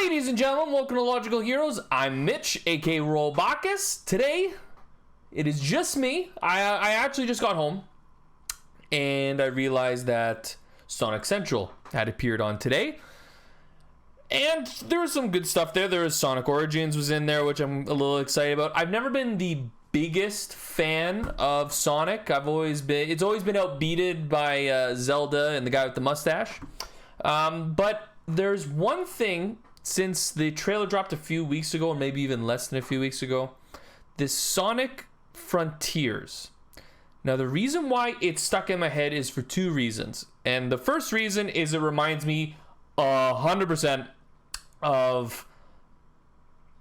Ladies and gentlemen, welcome to Logical Heroes. I'm Mitch, aka Rollbacchus. Today, it is just me. I actually just got home, and I realized that Sonic Central had appeared on today. And there was some good stuff there. There was Sonic Origins was in there, which I'm a little excited about. I've never been the biggest fan of Sonic. It's always been outbeated by Zelda and the guy with the mustache. But there's one thing, since the trailer dropped a few weeks ago, or maybe even less than a few weeks ago, this Sonic Frontiers. Now, the reason why it's stuck in my head is for two reasons. And the first reason is it reminds me 100% of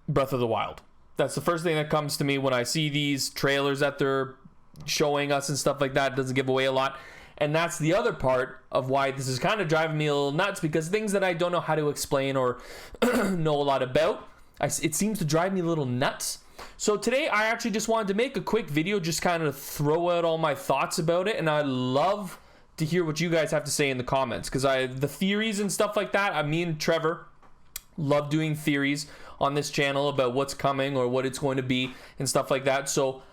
Breath of the Wild. That's the first thing that comes to me when I see these trailers that they're showing us and stuff like that. It doesn't give away a lot. And that's the other part of why this is kind of driving me a little nuts, because things that I don't know how to explain or know a lot about, it seems to drive me a little nuts. So today I actually just wanted to make a quick video, just kind of throw out all my thoughts about it. And I'd love to hear what you guys have to say in the comments, because the theories and stuff like that, me and Trevor love doing theories on this channel about what's coming or what it's going to be and stuff like that. So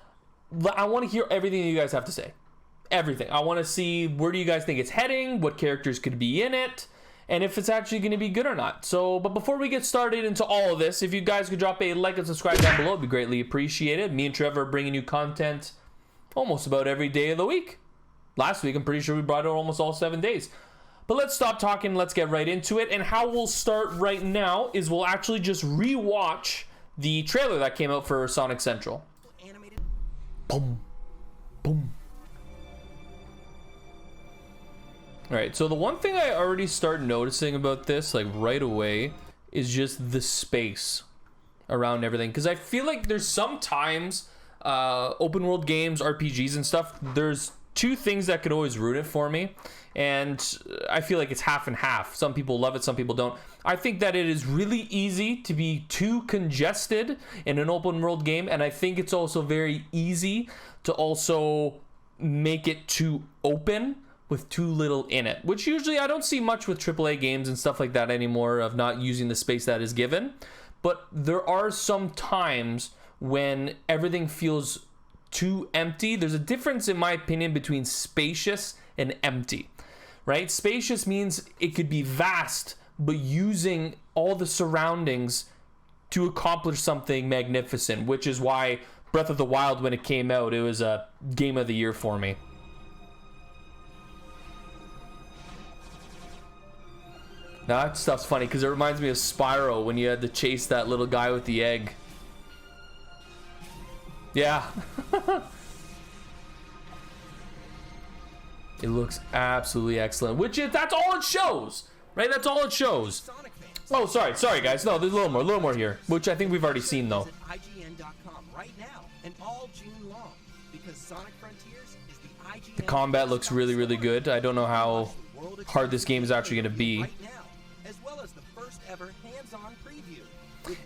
I want to hear everything you guys have to say. Everything. I want to see, where do you guys think it's heading, what characters could be in it, and if it's actually going to be good or not. So, but before we get started into all of this, if you guys could drop a like and subscribe down below, it'd be greatly appreciated. Me and Trevor are bringing you content almost about every day of the week. Last week, I'm pretty sure we brought it almost all 7 days. But let's stop talking, let's get right into it. And how we'll start right now is we'll actually just re-watch the trailer that came out for Sonic Central. Boom. Boom. Alright, so the one thing I already start noticing about this, like right away, is just the space around everything. Because I feel like there's sometimes open world games, RPGs and stuff, there's two things that could always ruin it for me. And I feel like it's half and half. Some people love it, some people don't. I think that it is really easy to be too congested in an open world game. And I think it's also very easy to also make it too open with too little in it, which usually I don't see much with AAA games and stuff like that anymore, of not using the space that is given. But there are some times when everything feels too empty. There's a difference, in my opinion, between spacious and empty, right? Spacious means it could be vast, but using all the surroundings to accomplish something magnificent, which is why Breath of the Wild, when it came out, it was a game of the year for me. Now that stuff's funny because it reminds me of Spyro when you had to chase that little guy with the egg. Yeah. It looks absolutely excellent, that's all it shows, right? That's all it shows. Oh, sorry guys. No, there's a little more here, which I think we've already seen though. The combat looks really, really good. I don't know how hard this game is actually going to be.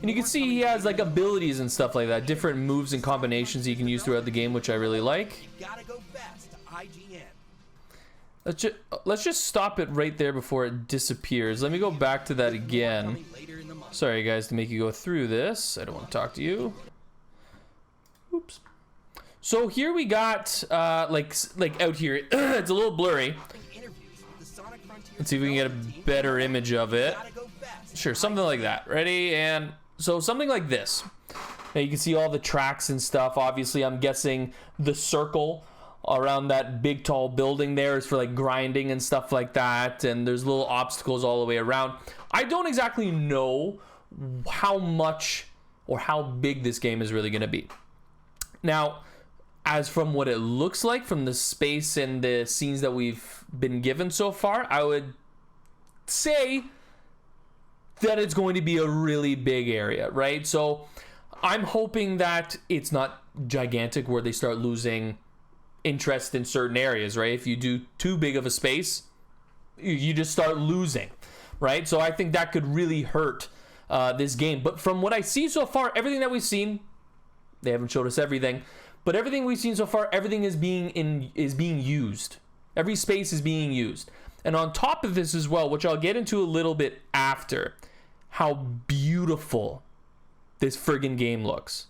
And you can see he has like abilities and stuff like that, different moves and combinations he can use throughout the game, which I really like. Let's just stop it right there before it disappears. Let me go back to that again. Sorry guys to make you go through this. I don't want to talk to you. Oops. So here we got like out here it's a little blurry. Let's see if we can get a better image of it. Sure, something like that. Ready? And so something like this. Now you can see all the tracks and stuff. Obviously, I'm guessing the circle around that big tall building there is for like grinding and stuff like that. And there's little obstacles all the way around. I don't exactly know how much or how big this game is really going to be. Now, as from what it looks like from the space and the scenes that we've been given so far, I would say that it's going to be a really big area, right? So I'm hoping that it's not gigantic where they start losing interest in certain areas, right? If you do too big of a space, you just start losing, right? So I think that could really hurt this game. But from what I see so far, everything that we've seen, they haven't showed us everything, but everything we've seen so far, everything is being used. Every space is being used. And on top of this as well, which I'll get into a little bit after, how beautiful this friggin' game looks.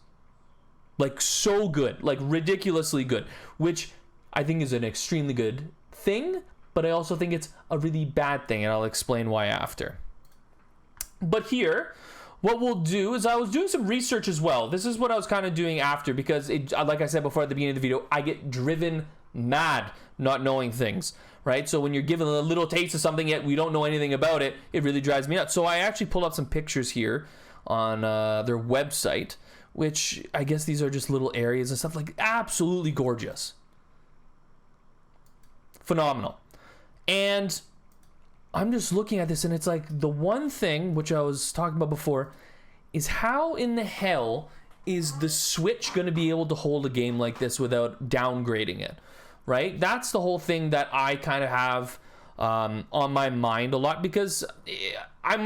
Like, so good. Like, ridiculously good. Which I think is an extremely good thing, but I also think it's a really bad thing, and I'll explain why after. But here, what we'll do is, I was doing some research as well. This is what I was kind of doing after, because like I said before at the beginning of the video, I get driven mad not knowing things, right? So when you're given a little taste of something yet we don't know anything about it, it really drives me nuts. So I actually pulled up some pictures here on their website, which I guess these are just little areas and stuff, like absolutely gorgeous. Phenomenal. And I'm just looking at this, and it's like, the one thing which I was talking about before is, how in the hell is the Switch going to be able to hold a game like this without downgrading it, right? That's the whole thing that I kind of have on my mind a lot, because I'm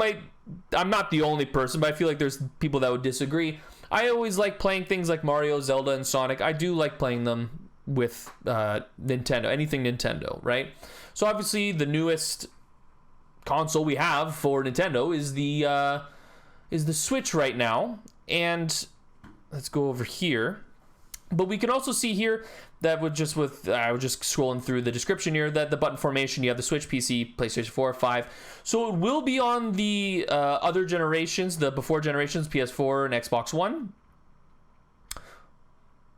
not the only person, but I feel like there's people that would disagree. I always like playing things like Mario, Zelda, and Sonic. I do like playing them with Nintendo, anything Nintendo, right? So obviously the newest console we have for Nintendo is the Switch right now. And let's go over here. But we can also see here that I was just scrolling through the description here, that the button formation, you have the Switch, PC, PlayStation 4, 5. So it will be on the other generations, the before generations, PS4 and Xbox One,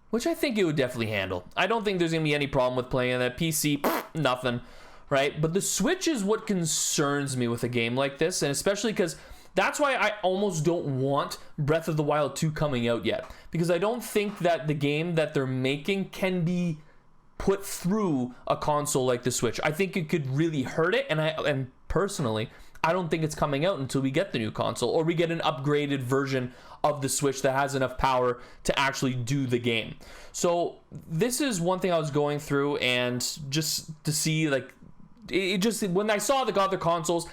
which I think it would definitely handle. I don't think there's going to be any problem with playing on that. PC, nothing, right? But the Switch is what concerns me with a game like this, and especially because that's why I almost don't want Breath of the Wild 2 coming out yet, because I don't think that the game that they're making can be put through a console like the Switch. I think it could really hurt it, and personally, I don't think it's coming out until we get the new console, or we get an upgraded version of the Switch that has enough power to actually do the game. So this is one thing I was going through, and just to see, like, it just, when I saw the other consoles,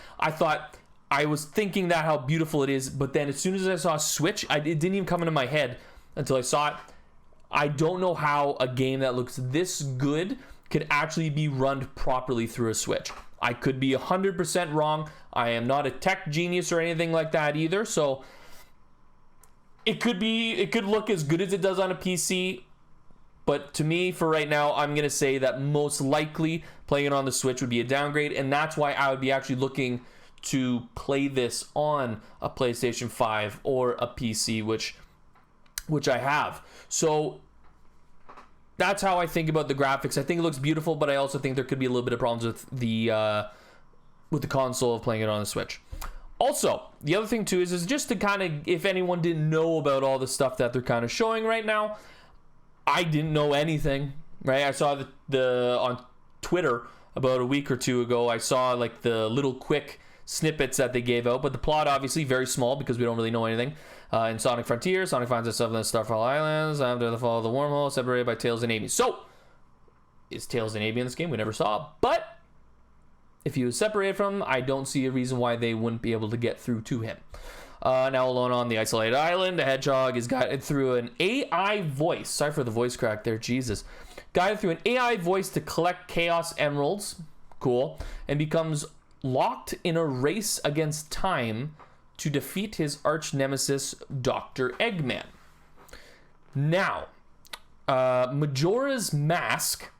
I was thinking that how beautiful it is, but then as soon as I saw Switch, it didn't even come into my head until I saw it. I don't know how a game that looks this good could actually be run properly through a Switch. I could be 100% wrong. I am not a tech genius or anything like that either, so it could look as good as it does on a PC, but to me, for right now, I'm going to say that most likely playing it on the Switch would be a downgrade, and that's why I would be actually looking to play this on a PlayStation 5 or a PC, which I have. So that's how I think about the graphics. I think it looks beautiful, but I also think there could be a little bit of problems with the console of playing it on the Switch. Also, the other thing too is just to kind of, if anyone didn't know about all the stuff that they're kind of showing right now, I didn't know anything, right? I saw the on Twitter about a week or two ago, I saw like the little quick snippets that they gave out, but the plot obviously very small because we don't really know anything. In Sonic Frontiers, Sonic finds himself in the Starfall Islands after the fall of the wormhole, separated by Tails and Amy. So, is Tails and Amy in this game? We never saw, but if he was separated from them, I don't see a reason why they wouldn't be able to get through to him. Now alone on the isolated island, the hedgehog is guided through an AI voice. Sorry for the voice crack there, Jesus. Guided through an AI voice to collect Chaos Emeralds, cool, and becomes locked in a race against time to defeat his arch nemesis, Dr. Eggman. Now, Majora's Mask,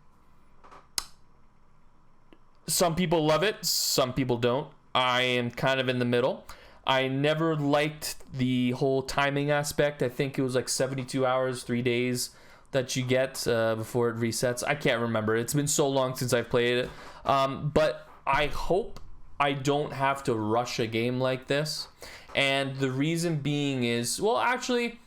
some people love it, some people don't. I am kind of in the middle. I never liked the whole timing aspect. I think it was like 72 hours, 3 days that you get before it resets. I can't remember. It's been so long since I've played it. But I hope I don't have to rush a game like this. And the reason being is, well, actually,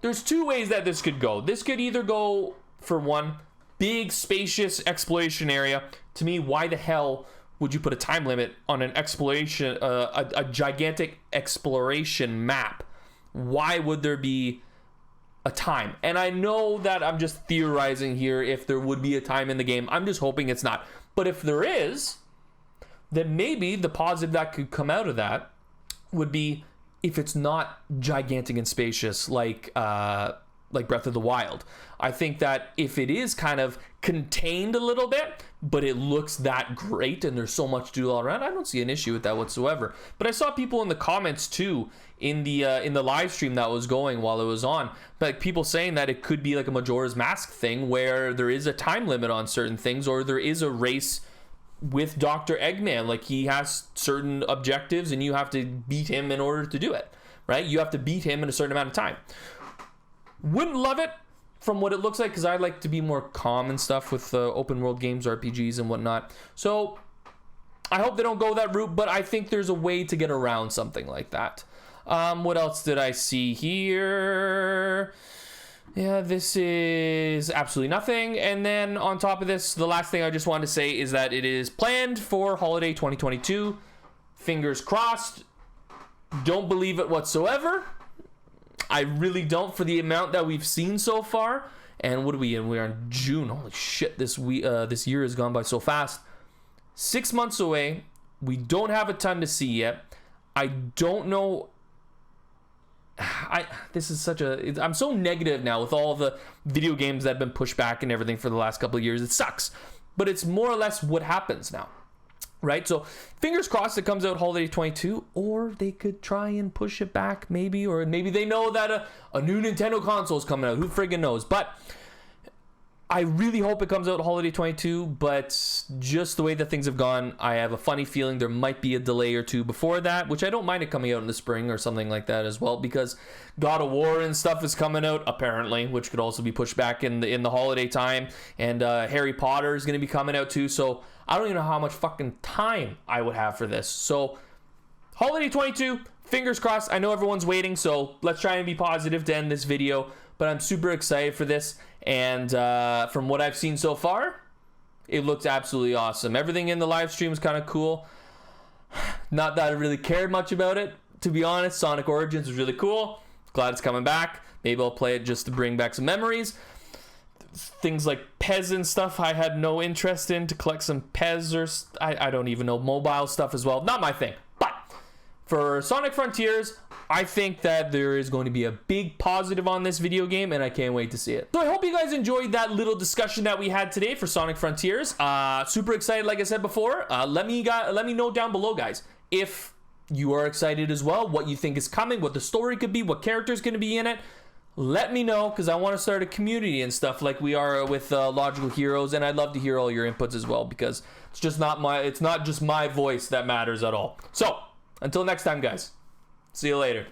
there's two ways that this could go. This could either go, for one, big, spacious exploration area. To me, why the hell would you put a time limit on an exploration, a gigantic exploration map? Why would there be a time? And I know that I'm just theorizing here if there would be a time in the game. I'm just hoping it's not. But if there is, then maybe the positive that could come out of that would be if it's not gigantic and spacious like like Breath of the Wild. I think that if it is kind of contained a little bit, but it looks that great and there's so much to do all around, I don't see an issue with that whatsoever. But I saw people in the comments too, in the live stream that was going while it was on, like people saying that it could be like a Majora's Mask thing where there is a time limit on certain things, or there is a race with Dr. Eggman, like he has certain objectives and you have to beat him in order to do it, right? You have to beat him in a certain amount of time. Wouldn't love it from what it looks like, because I like to be more calm and stuff with open world games, RPGs and whatnot. So I hope they don't go that route, but I think there's a way to get around something like that. What else did I see here? Yeah, this is absolutely nothing. And then on top of this, the last thing I just wanted to say is that it is planned for holiday 2022. Fingers crossed. Don't believe it whatsoever. I really don't, for the amount that we've seen so far. And what are we in? We're in June. Holy shit, this year has gone by so fast. 6 months away. We don't have a ton to see yet. I don't know. This is such a... I'm so negative now with all the video games that have been pushed back and everything for the last couple of years. It sucks. But it's more or less what happens now. Right? So fingers crossed it comes out holiday 22, or they could try and push it back maybe, or maybe they know that a new Nintendo console is coming out. Who friggin' knows? But I really hope it comes out holiday 22, but just the way that things have gone, I have a funny feeling there might be a delay or two before that, which I don't mind it coming out in the spring or something like that as well, because God of War and stuff is coming out apparently, which could also be pushed back in the holiday time, and Harry Potter is going to be coming out too, so I don't even know how much fucking time I would have for this. So holiday 22, fingers crossed. I know everyone's waiting, so let's try and be positive to end this video, but I'm super excited for this. And from what I've seen so far, it looks absolutely awesome. Everything in the live stream is kind of cool. Not that I really cared much about it, to be honest. Sonic Origins was really cool. Glad it's coming back. Maybe I'll play it just to bring back some memories. Things like Pez and stuff I had no interest in, to collect some Pez, or I don't even know, mobile stuff as well. Not my thing. But for Sonic Frontiers, I think that there is going to be a big positive on this video game, and I can't wait to see it. So I hope you guys enjoyed that little discussion that we had today for Sonic Frontiers. Super excited, like I said before. Let me know down below, guys, if you are excited as well, what you think is coming, what the story could be, what character's going to be in it. Let me know, because I want to start a community and stuff like we are with Logical Heroes, and I'd love to hear all your inputs as well, because it's not just my voice that matters at all. So until next time, guys. See you later.